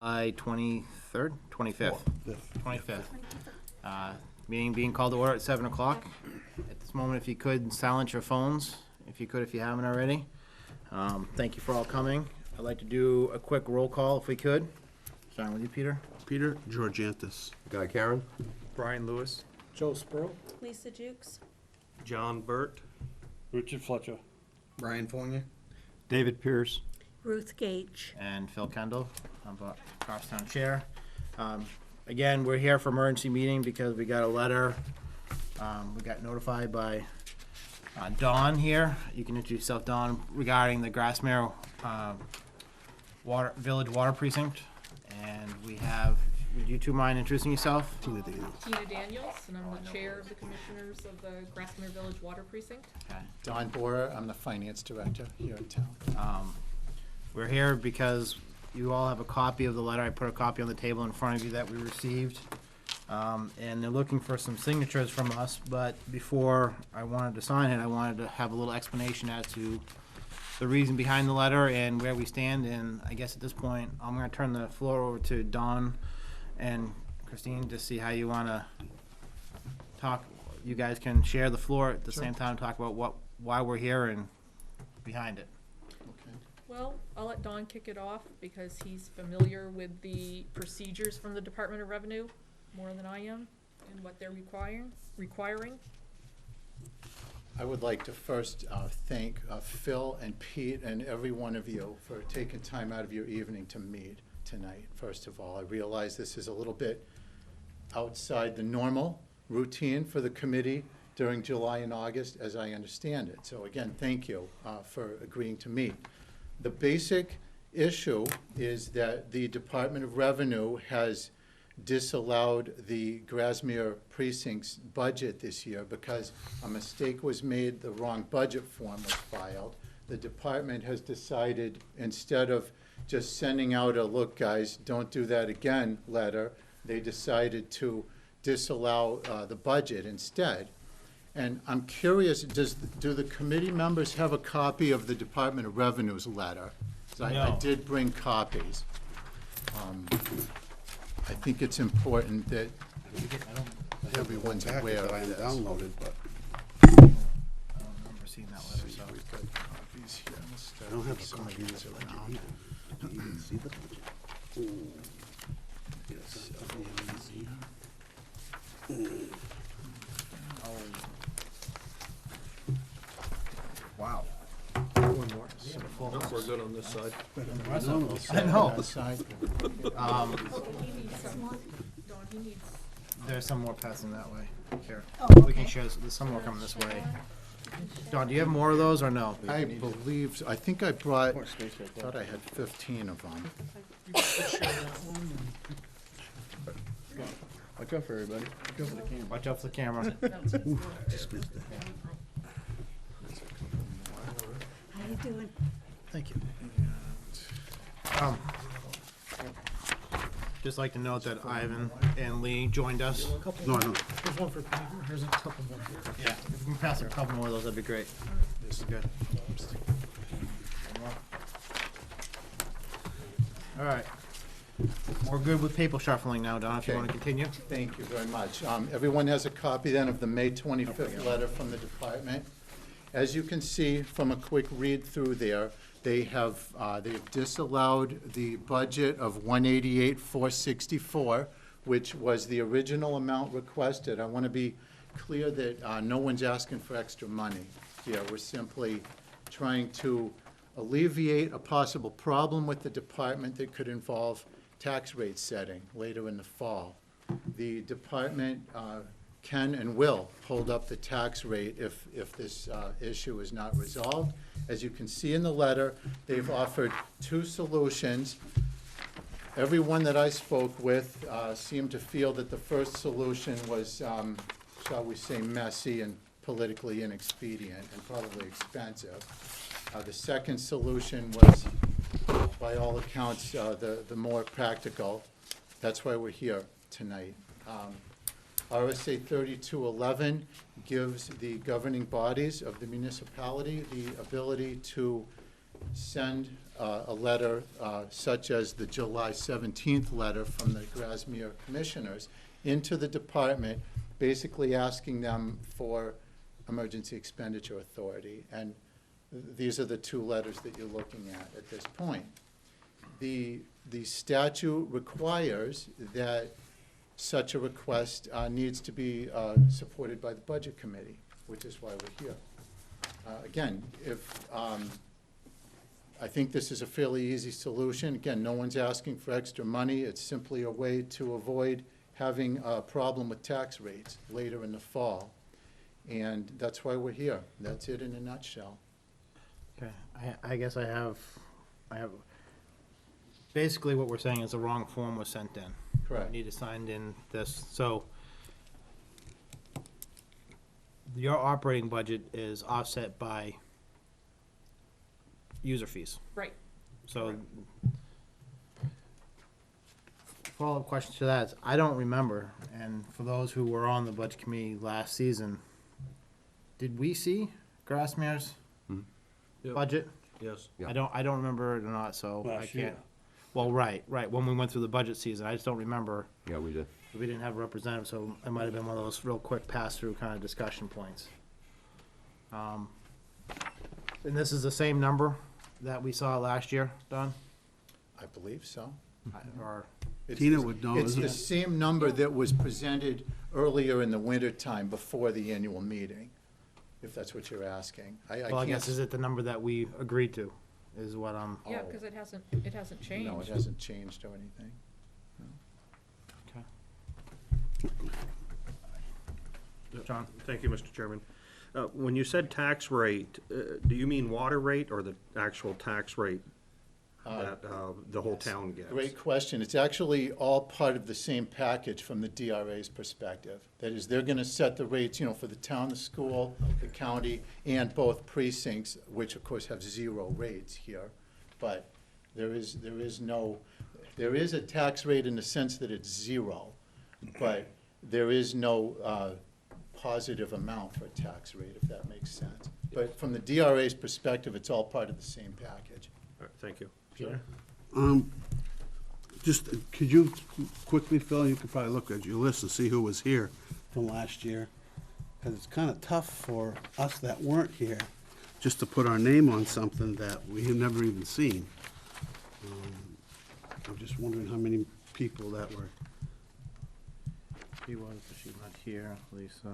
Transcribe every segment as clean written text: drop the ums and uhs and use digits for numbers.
July 23rd, 25th. 25th. Meeting being called to order at 7 o'clock. At this moment, if you could, silence your phones, if you haven't already. Thank you for all coming. I'd like to do a quick roll call if we could. Starting with you, Peter. Peter Georgantis. Guy Karen. Brian Lewis. Joe Spurl. Lisa Jukes. John Burt. Richard Fletcher. Brian Fournier. David Pierce. Ruth Gage. And Phil Kendall, Goffstown Chair. Again, we're here for emergency meeting because we got a letter. We got notified by Dawn here. You can introduce yourself, Dawn, regarding the Grassmere Village Water Precinct. And we have, would you two mind introducing yourself? Tina Daniels. Tina Daniels, and I'm the chair of the commissioners of the Grassmere Village Water Precinct. Okay. Don Borer, I'm the finance director here in town. We're here because you all have a copy of the letter. I put a copy on the table in front of you that we received. And they're looking for some signatures from us, but before I wanted to sign it, I wanted to have a little explanation as to the reason behind the letter and where we stand. And I guess at this point, I'm gonna turn the floor over to Dawn and Christine to see how you wanna talk. You guys can share the floor at the same time, talk about why we're here and behind it. Well, I'll let Don kick it off because he's familiar with the procedures from the Department of Revenue more than I am and what they're requiring. I would like to first thank Phil and Pete and every one of you for taking time out of your evening to meet tonight. First of all, I realize this is a little bit outside the normal routine for the committee during July and August, as I understand it. So again, thank you for agreeing to meet. The basic issue is that the Department of Revenue has disallowed the Grassmere Precinct's budget this year because a mistake was made, the wrong budget form was filed. The department has decided, instead of just sending out a "look guys, don't do that again" letter, they decided to disallow the budget instead. And I'm curious, do the committee members have a copy of the Department of Revenue's letter? 'Cause I did bring copies. I think it's important that everyone's aware I of this. downloaded, but I don't remember seeing that letter, so. We've got copies here. I don't have a Some of copy these of it. around. Do you even see the budget? Ooh. Yes, Wow. One more. Nope, we're good on this side. I know. Outside. Don, he needs. There's some more passing that way. Here. Oh, We can share this, there's some more coming this way. Don, do you have more of those or no? I believe, I think I brought, thought I had 15 of them. Watch out for everybody. Watch out for the camera. Watch out for the camera. Just missed it. How you doing? Thank you. Just like to note that Ivan and Lee joined us. No, I don't. There's one for Peter. There's a couple more here. Yeah, if we can pass a couple more of those, that'd be great. This is good. All right. We're good with paper shuffling now, Don, if you Okay. want to continue. Thank you very much. Everyone has a copy then of the May 25th letter from the department. As you can see from a quick read through there, they've disallowed the budget of $188,464, which was the original amount requested. I want to be clear that no one's asking for extra money here. We're simply trying to alleviate a possible problem with the department that could involve tax rate setting later in the fall. The department can and will hold up the tax rate if this issue is not resolved. As you can see in the letter, they've offered two solutions. Everyone that I spoke with seemed to feel that the first solution was, shall we say, messy and politically inexpedient and probably expensive. The second solution was, by all accounts, the more practical. That's why we're here tonight. RSA 3211 gives the governing bodies of the municipality the ability to send a letter such as the July 17th letter from the Grasmere Commissioners into the department, basically asking them for emergency expenditure authority. And these are the two letters that you're looking at this point. The statute requires that such a request needs to be supported by the Budget Committee, which is why we're here. Again, if, I think this is a fairly easy solution. Again, no one's asking for extra money. It's simply a way to avoid having a problem with tax rates later in the fall. And that's why we're here. That's it in a nutshell. Okay, I guess I have, basically what we're saying is the wrong form was sent in. Correct. We need to sign in this, so your operating budget is offset by user fees. Right. So, follow-up question to that is, I don't remember, and for those who were on the budget committee last season, did we see Grassmere's Yep. budget? Yes. I don't remember it or not, so I Last year. can't. Well, right, when we went through the budget season, I just don't remember. Yeah, we did. We didn't have a representative, so it might have been one of those real quick pass-through kind of discussion points. And this is the same number that we saw last year, Don? I believe so. Or, It's Tina the- would know, It's isn't the it? same number that was presented earlier in the wintertime before the annual meeting, if that's what you're asking. well, I can't guess, is it the number that we agreed to, is what I'm, Yeah, Oh. because it hasn't changed. No, it hasn't changed or anything. John? Thank you, Mr. Chairman. When you said tax rate, do you mean water rate or the actual tax rate that the whole town gets? Great question. It's actually all part of the same package from the DRA's perspective. That is, they're gonna set the rates, for the town, the school, the county, and both precincts, which of course have zero rates here. But there is a tax rate in the sense that it's zero, but there is no positive amount for a tax rate, if that makes sense. But from the DRA's perspective, it's all part of the same package. All right, thank you. Peter? Just, could you quickly, Phil, you could probably look at your list and see who was here from last year. Because it's kind of tough for us that weren't here, just to put our name on something that we have never even seen. I'm just wondering how many people that were. She was, but she's not here, Lisa.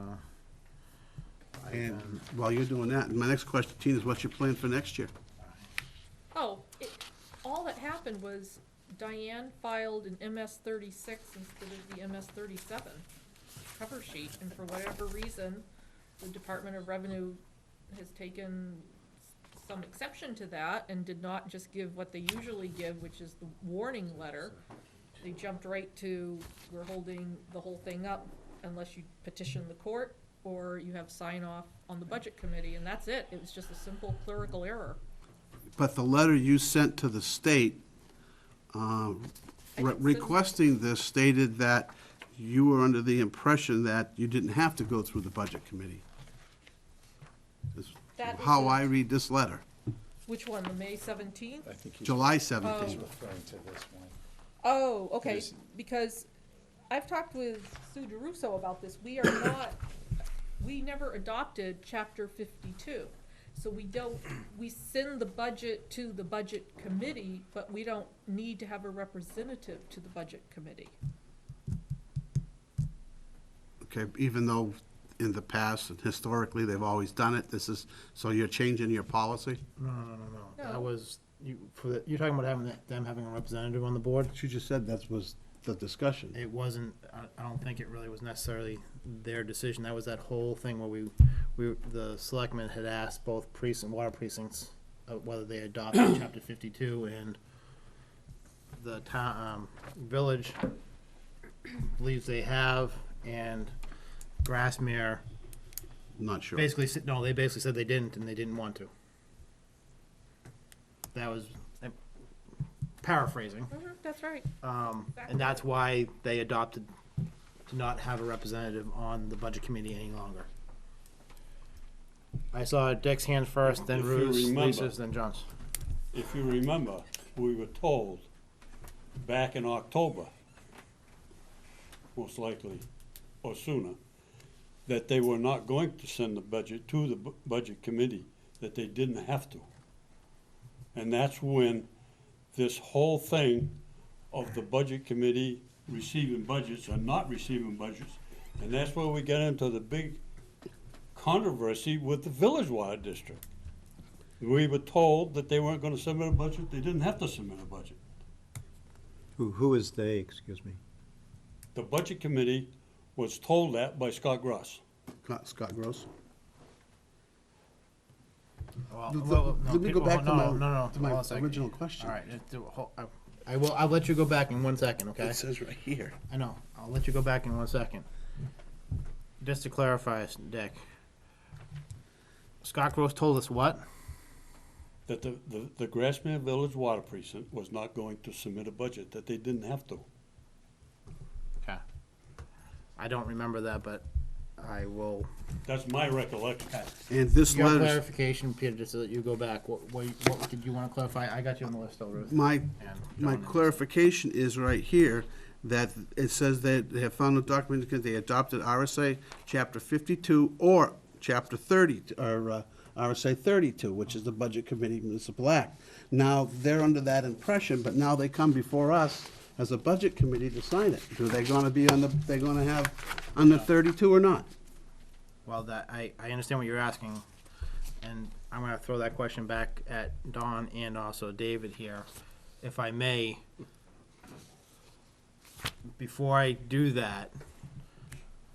And while you're doing that, my next question, Tina, is what's your plan for next year? Oh, all that happened was Diane filed an MS-36 instead of the MS-37 cover sheet, and for whatever reason, the Department of Revenue has taken some exception to that and did not just give what they usually give, which is the warning letter. They jumped right to, we're holding the whole thing up unless you petition the court or you have sign off on the budget committee, and that's it. It was just a simple clerical error. But the letter you sent to the state didn't send- requesting this stated that you were under the impression that you didn't have to go through the budget committee. That's That is how the- I read this letter, Which one, the May 17th? I think he's July he's 17th. referring to this one. Oh, okay, Yes. because I've talked with Sue DeRusso about this. We are not, we never adopted chapter 52. So we send the budget to the budget committee, but we don't need to have a representative to the budget committee. Okay, even though in the past and historically they've always done it, so you're changing your policy? No. No. That was, you're talking about them having a representative on the board? She just said that was the discussion. It wasn't, I don't think it really was necessarily their decision. That was that whole thing where the selectmen had asked both water precincts whether they adopted chapter 52, and the town, village believes they have, and Grassmere Not sure. they basically said they didn't, and they didn't want to. That was paraphrasing. That's right. And that's why they adopted to not have a representative on the budget committee any longer. I saw Dick's hand first, then If you Ruth's, remember. Lisa's, then John's. if you remember, we were told back in October, most likely, or sooner, that they were not going to send the budget to the budget committee, that they didn't have to. And that's when this whole thing of the budget committee receiving budgets or not receiving budgets, and that's where we get into the big controversy with the village water district. We were told that they weren't gonna submit a budget, they didn't have to submit a budget. Who is they, excuse me? The budget committee was told that by Scott Gross. Scott Gross. Well, The- well, no, let me go people- back to no, my- no, no, to my hold on a second. original question. All right, I'll let you go back in 1 second, okay? It says right here. I know, I'll let you go back in 1 second. Just to clarify, Dick. Scott Gross told us what? That the Grassmere Village Water Precinct was not going to submit a budget, that they didn't have to. Okay. I don't remember that, but I will. That's my recollection. And this Your letter, clarification, Peter, just so that you go back, what did you wanna clarify? I got you on the list, though, Ruth. my and My John. clarification is right here, that it says that they have found a document because they adopted RSA Chapter 52 or Chapter 30, or RSA 32, which is the Budget Committee Municipal Act. Now, they're under that impression, but now they come before us as a Budget Committee to sign it. Do they gonna be on the, they gonna have under 32 or not? Well, I understand what you're asking, and I'm gonna throw that question back at Don and also David here, if I may. Before I do that,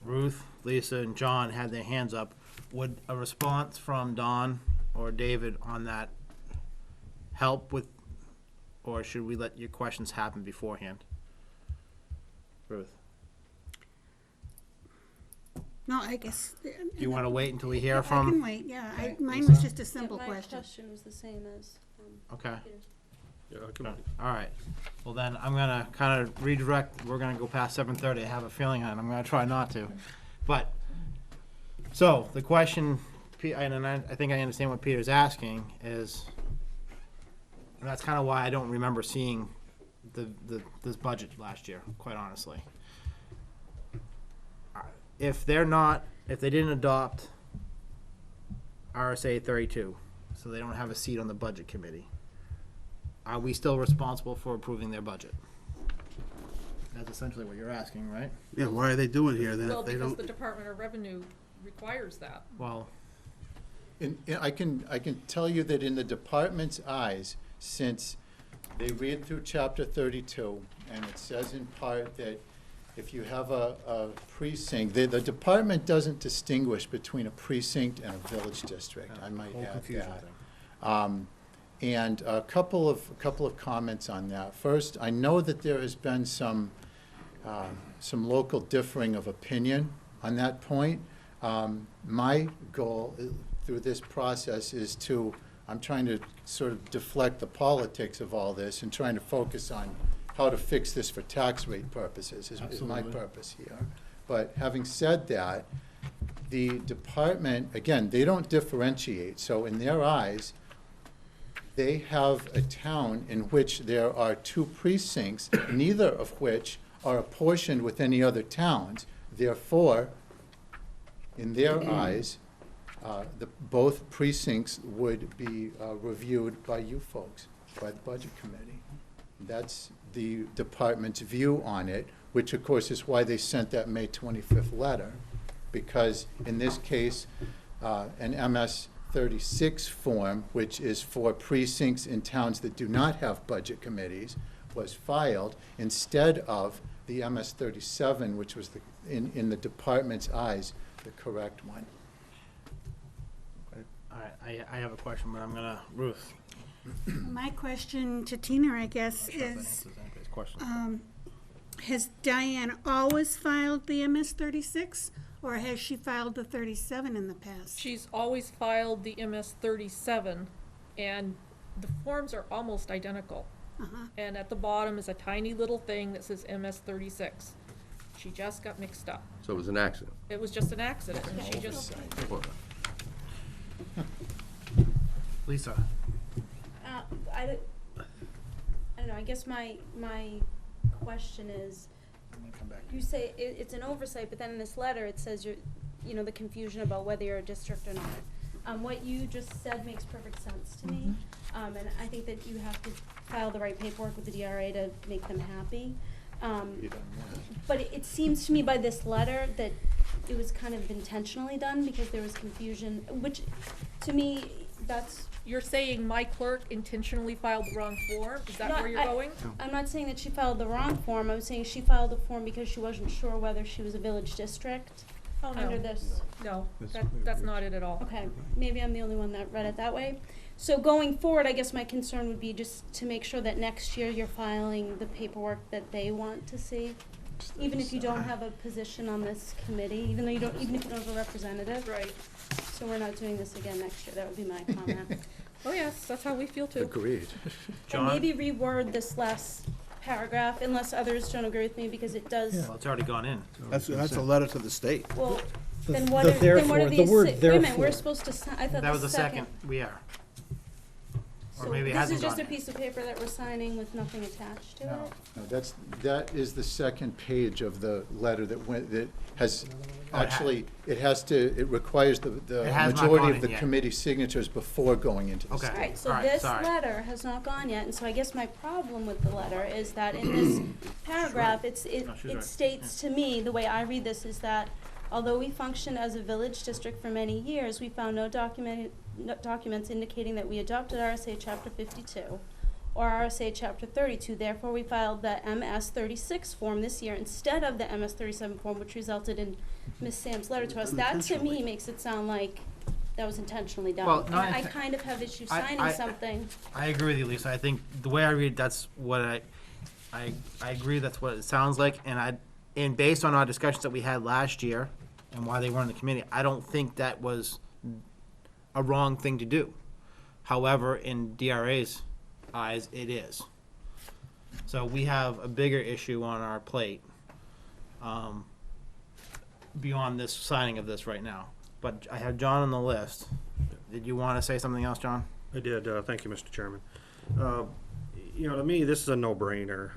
Ruth, Lisa, and John had their hands up. Would a response from Don or David on that help with, or should we let your questions happen beforehand? Ruth, No, I guess. do you wanna wait until we hear I from? can wait, yeah. Okay, Mine Lisa? was just a simple My question. question was the same as, Okay. Peter's. Yeah, I can- All right, well then, I'm gonna kind of redirect, we're gonna go past 7:30, I have a feeling, and I'm gonna try not to. But, so, the question, and I think I understand what Peter's asking, is, and that's kind of why I don't remember seeing this budget last year, quite honestly. If they're not, if they didn't adopt RSA 32, so they don't have a seat on the budget committee, are we still responsible for approving their budget? That's essentially what you're asking, right? Yeah, why are they doing here then Well, if they because don't? the Department of Revenue requires that. Well, And I can tell you that in the department's eyes, since they read through chapter 32, and it says in part that if you have a precinct, the department doesn't distinguish between a precinct and a village district, I might whole add confusion that. thing. And a couple of comments on that. First, I know that there has been some local differing of opinion on that point. My goal through this process is I'm trying to sort of deflect the politics of all this and trying to focus on how to fix this for tax rate purposes is my Absolutely. purpose here. But having said that, the department, again, they don't differentiate. So in their eyes, they have a town in which there are 2 precincts, neither of which are apportioned with any other towns. Therefore, in their eyes, both precincts would be reviewed by you folks, by the Budget Committee. That's the department's view on it, which of course is why they sent that May 25th letter, because in this case, an MS 36 form, which is for precincts in towns that do not have budget committees, was filed instead of the MS 37, which was in the department's eyes, the correct one. All right, I have a question, but I'm gonna, Ruth. My question to Tina, I guess, I'm sure if that is, answers anybody's question. has Diane always filed the MS 36? Or has she filed the 37 in the past? She's always filed the MS 37, and the forms are almost identical. And at the bottom is a tiny little thing that says MS 36. She just got mixed up. So it was an accident. It was just an accident, and she just, Lisa, I don't know, I guess my question is, you say it's an oversight, but then in this letter, it says the confusion about whether you're a district or not. What you just said makes perfect sense to me, and I think that you have to file the right paperwork with the DRA to make them happy. But it seems to me by this letter that it was kind of intentionally done because there was confusion, which, to me, that's. You're saying my clerk intentionally filed the wrong form? Is that No, where you're going? I'm not saying that she filed the wrong form, I'm saying she filed the form because she wasn't sure whether she was a village district Oh, no. under this. No, that's not it at all. Okay, maybe I'm the only one that read it that way. So going forward, I guess my concern would be just to make sure that next year you're filing the paperwork that they want to see. Even if you don't have a position on this committee, even if you don't have a representative. Right. So we're not doing this again next year, that would be my comment. Oh, yes, that's how we feel too. Agreed. And John? maybe reword this last paragraph, unless others don't agree with me, because it does, Well, it's already gone in. That's a letter to the state. well, The- then the what are therefore, the these, word wait a minute, therefore. we're supposed to sign, I thought That was the the second. second, we are. Or So maybe it this hasn't is just gone a in. piece of paper that we're signing with nothing attached to it? No, that is the second page of the letter that has, actually, it requires the It has not majority gone of in the yet. committee signatures before going into the Okay. state. Alright, so Alright, this sorry. letter has not gone yet, and so I guess my problem with the letter is that in this paragraph, No, she's it right. states to me, the way I read this, is that although we functioned as a village district for many years, we found no documents indicating that we adopted RSA Chapter 52 or RSA Chapter 32. Therefore, we filed the MS 36 form this year instead of the MS 37 form, which resulted in Ms. Sam's letter to us. That, to me, Unintentionally. makes it sound like that was intentionally done. Well, And not I inten- kind of have issues I- signing I- something. I agree with you, Lisa. I think the way I read, that's what I agree that's what it sounds like, and based on our discussions that we had last year and why they weren't in the committee, I don't think that was a wrong thing to do. However, in DRA's eyes, it is. So we have a bigger issue on our plate, beyond this signing of this right now. But I have John on the list. Did you want to say something else, John? I did, thank you, Mr. Chairman. To me, this is a no-brainer.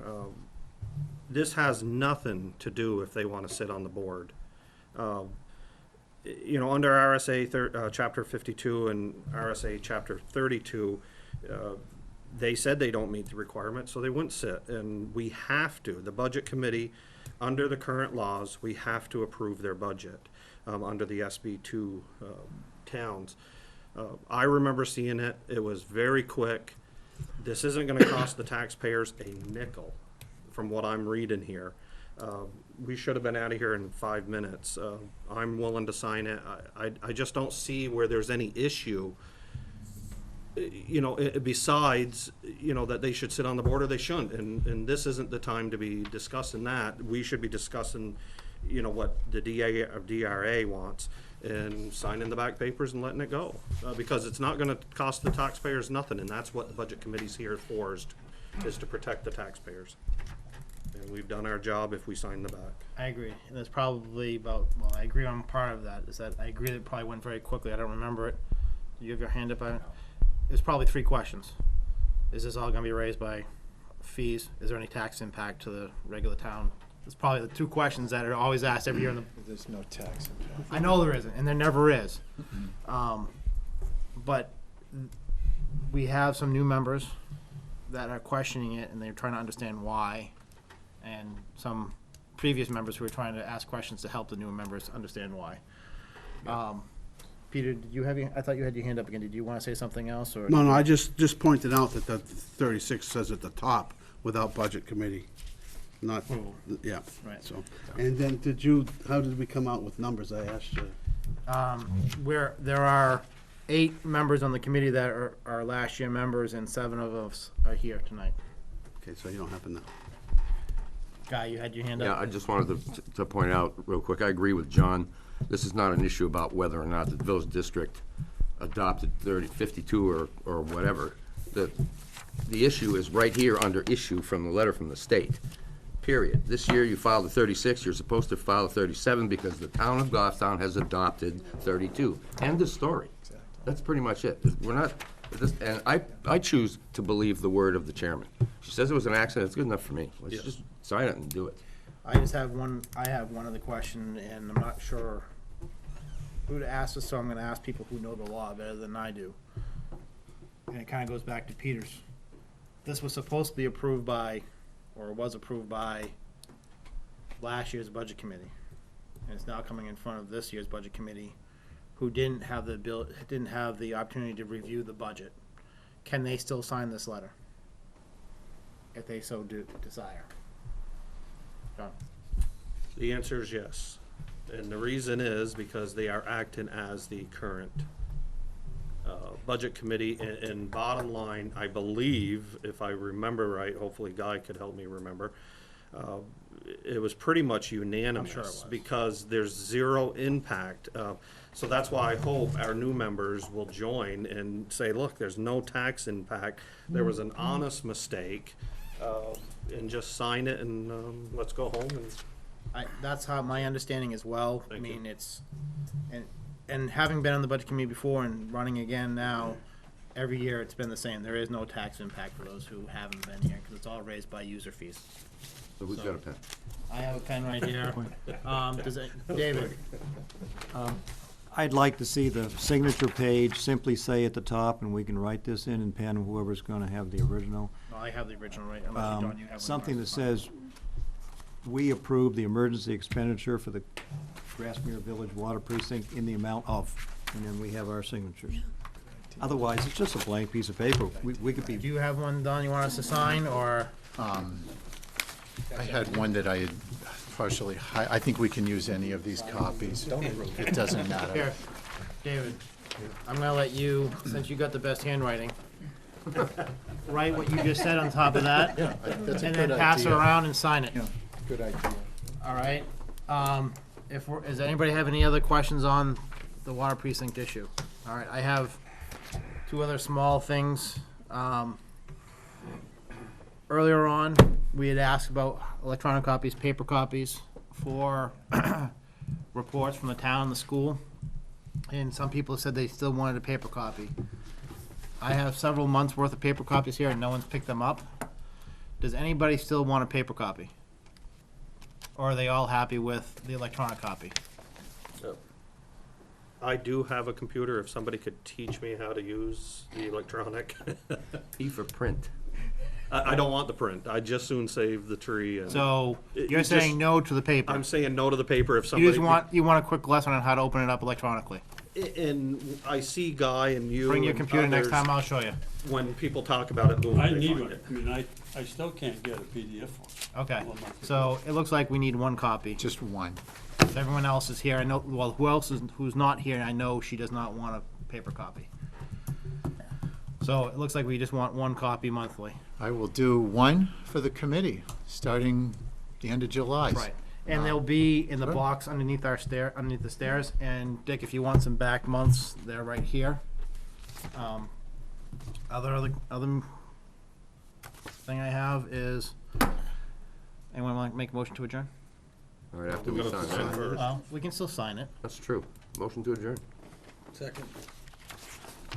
This has nothing to do if they want to sit on the board. Under RSA Chapter 52 and RSA Chapter 32, they said they don't meet the requirement, so they wouldn't sit. And we have to, the Budget Committee, under the current laws, we have to approve their budget under the SB2 towns. I remember seeing it. It was very quick. This isn't going to cost the taxpayers a nickel, from what I'm reading here. We should have been out of here in 5 minutes. I'm willing to sign it. I just don't see where there's any issue, besides, that they should sit on the board or they shouldn't. And this isn't the time to be discussing that. We should be discussing, what the DRA wants and signing the back papers and letting it go. Because it's not gonna cost the taxpayers nothing, and that's what the Budget Committee's here for, is to protect the taxpayers. And we've done our job if we sign the back. I agree, and there's probably I agree on part of that, is that I agree that it probably went very quickly, I don't remember it. Do you have your hand up? There's probably 3 questions. Is this all gonna be raised by fees? Is there any tax impact to the regular town? It's probably the 2 questions that are always asked every year in the. There's no tax impact. I know there isn't, and there never is. But we have some new members that are questioning it, and they're trying to understand why. And some previous members who are trying to ask questions to help the newer members understand why. Peter, did you have I thought you had your hand up again. Did you want to say something else, or? No, I just pointed out that the 36 says at the top, without Budget Committee. Not, yeah. Right. So, and then how did we come out with numbers, I asked you? Where there are 8 members on the committee that are last year members, and 7 of us are here tonight. Okay, so you don't happen to. Guy, you had your hand Yeah, up? I just wanted to point out real quick, I agree with John. This is not an issue about whether or not the village district adopted 52 or whatever. The issue is right here under issue from the letter from the state, period. This year you filed a 36, you're supposed to file a 37 because the town of Goffstown has adopted 32. End of story. That's pretty much it. We're not And I choose to believe the word of the chairman. She says it was an accident, it's good enough for me. Let's Yes. just sign it and do it. I just have one, I have one other question, and I'm not sure who to ask this, so I'm gonna ask people who know the law better than I do. And it kinda goes back to Peter's. This was supposed to be approved by, or was approved by, last year's budget committee. And it's now coming in front of this year's budget committee, who didn't have the opportunity to review the budget. Can they still sign this letter? If they so desire. John? The answer is yes. And the reason is because they are acting as the current budget committee. And bottom line, I believe, if I remember right, hopefully Guy could help me remember, it was pretty much unanimous. was. Because there's zero impact. So that's why I hope our new members will join and say, look, there's no tax impact. There was an honest mistake. And just sign it and let's go home and. That's how my understanding as well. I Thank you. mean, and having been on the budget committee before and running again now, every year it's been the same. There is no tax impact for those who haven't been here, because it's all raised by user fees. So who's got a pen? I have a pen right here. David? I'd like to see the signature page simply say at the top, and we can write this in pen, whoever's gonna have the original. Well, I have the original right, unless you don't, you have one. Something that says, we approve the emergency expenditure for the Grassmere Village Water Precinct in the amount of, and then we have our signatures. Otherwise, it's just a blank piece of paper. We could Do be, you have one, Don, you want us to sign, or? I had one that I had partially, I think we can use any of these copies. It doesn't matter. Here, David, I'm gonna let you, since you got the best handwriting, write what you just said on top of that, That's a and good then pass it idea. around and sign it. Yeah, good idea. All right, does anybody have any other questions on the water precinct issue? All right, I have two other small things. Earlier on, we had asked about electronic copies, paper copies for reports from the town and the school. And some people said they still wanted a paper copy. I have several months' worth of paper copies here and no one's picked them up. Does anybody still want a paper copy? Or are they all happy with the electronic copy? I do have a computer, if somebody could teach me how to use the electronic. E for print. I don't want the print, I'd just soon save the tree and. So, It- you're it saying just- no to the paper? I'm saying no to the paper if You somebody. just want a quick lesson on how to open it up electronically? And I see Guy and you. Bring your and computer next others, time, I'll show you. When people talk about it, boom, I they need find one. it. I mean, I still can't get a PDF one. Okay, on my computer. so it looks like we need one copy. Just one. If everyone else is here, I know, well, who else is, who's not here, I know she does not want a paper copy. So it looks like we just want one copy monthly. I will do one for the committee, starting the end of July. Right. And they'll be in the box underneath underneath the stairs, and Dick, if you want some back months, they're right here. Other thing I have is, anyone want to make a motion to adjourn? All right, after we We're gonna sign sign that. first. Well, we can still sign it. That's true. Motion to adjourn. Second.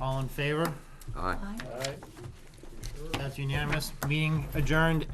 All in favor? Aye. That's unanimous. Meeting adjourned.